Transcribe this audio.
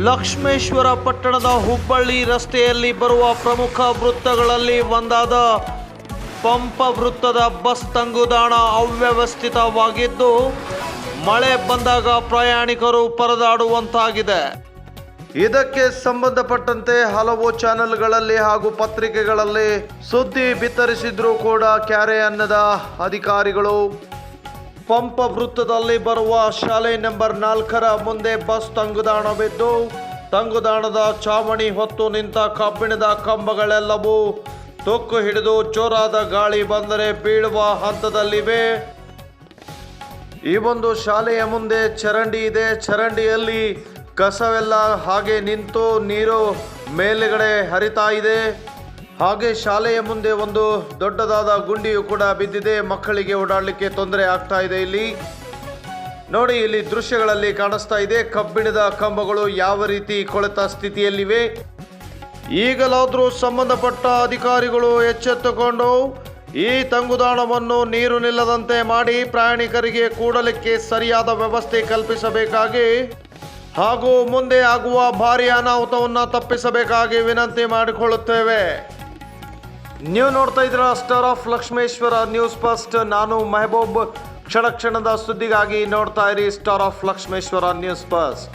ಲಕ್ಷ್ಮೇಶ್ವರ ಪಟ್ಟಣದ ಹುಬ್ಬಳ್ಳಿ ರಸ್ತೆಯಲ್ಲಿ ಬರುವ ಪ್ರಮುಖ ವೃತ್ತಗಳಲ್ಲಿ ಒಂದಾದ ಪಂಪ ವೃತ್ತದ ಬಸ್ ತಂಗುದಾಣ ಅವ್ಯವಸ್ಥಿತವಾಗಿದ್ದು ಮಳೆ ಬಂದಾಗ ಪ್ರಯಾಣಿಕರು ಪರದಾಡುವಂತಾಗಿದೆ. ಇದಕ್ಕೆ ಸಂಬಂಧಪಟ್ಟಂತೆ ಹಲವು ಚಾನೆಲ್ಗಳಲ್ಲಿ ಹಾಗೂ ಪತ್ರಿಕೆಗಳಲ್ಲಿ ಸುದ್ದಿ ಬಿತ್ತರಿಸಿದ್ರೂ ಕೂಡ ಕ್ಯಾರೆ ಅನ್ನದ ಅಧಿಕಾರಿಗಳು. ಪಂಪ ವೃತ್ತದಲ್ಲಿ ಬರುವ ಶಾಲೆ ನಂಬರ್ 4ರ ಮುಂದೆ ಬಸ್ ತಂಗುದಾಣವಿದ್ದು ತಂಗುದಾಣದ ಚಾವಣಿ ಹೊತ್ತು ನಿಂತ ಕಬ್ಬಿಣದ ಕಂಬಗಳೆಲ್ಲವೂ ತೊಕ್ಕು ಹಿಡಿದು ಜೋರಾದ ಗಾಳಿ ಬಂದರೆ ಬೀಳುವ ಹಂತದಲ್ಲಿವೆ. ಈ ಒಂದು ಶಾಲೆಯ ಮುಂದೆ ಚರಂಡಿ ಇದೆ. ಚರಂಡಿಯಲ್ಲಿ ಕಸವೆಲ್ಲ ಹಾಗೆ ನಿಂತು ನೀರು ಮೇಲುಗಡೆ ಹರಿತಾ ಇದೆ. ಹಾಗೆ ಶಾಲೆಯ ಮುಂದೆ ಒಂದು ದೊಡ್ಡದಾದ ಗುಂಡಿಯು ಕೂಡ ಬಿದ್ದಿದೆ. ಮಕ್ಕಳಿಗೆ ಓಡಾಡಲಿಕ್ಕೆ ತೊಂದರೆ ಆಗ್ತಾ ಇದೆ. ಇಲ್ಲಿ ನೋಡಿ, ಇಲ್ಲಿ ದೃಶ್ಯಗಳಲ್ಲಿ ಕಾಣಿಸ್ತಾ ಇದೆ ಕಬ್ಬಿಣದ ಕಂಬಗಳು ಯಾವ ರೀತಿ ಕೊಳೆತ ಸ್ಥಿತಿಯಲ್ಲಿವೆ. ಈಗಲಾದರೂ ಸಂಬಂಧಪಟ್ಟ ಅಧಿಕಾರಿಗಳು ಎಚ್ಚೆತ್ತುಕೊಂಡು ಈ ತಂಗುದಾಣವನ್ನು ನೀರು ನಿಲ್ಲದಂತೆ ಮಾಡಿ ಪ್ರಯಾಣಿಕರಿಗೆ ಕೂಡಲಿಕ್ಕೆ ಸರಿಯಾದ ವ್ಯವಸ್ಥೆ ಕಲ್ಪಿಸಬೇಕಾಗಿ ಹಾಗೂ ಮುಂದೆ ಆಗುವ ಭಾರಿ ಅನಾಹುತವನ್ನು ತಪ್ಪಿಸಬೇಕಾಗಿ ವಿನಂತಿ ಮಾಡಿಕೊಳ್ಳುತ್ತೇವೆ. ನೀವು ನೋಡ್ತಾ ಇದ್ದೀರಾ star of Lakshmeshwar news first. ನಾನು ಮೆಹಬೂಬ್. ಕ್ಷಣ ಕ್ಷಣದ ಸುದ್ದಿಗಾಗಿ ನೋಡ್ತಾ ಇರಿ star of Lakshmeshwar news first.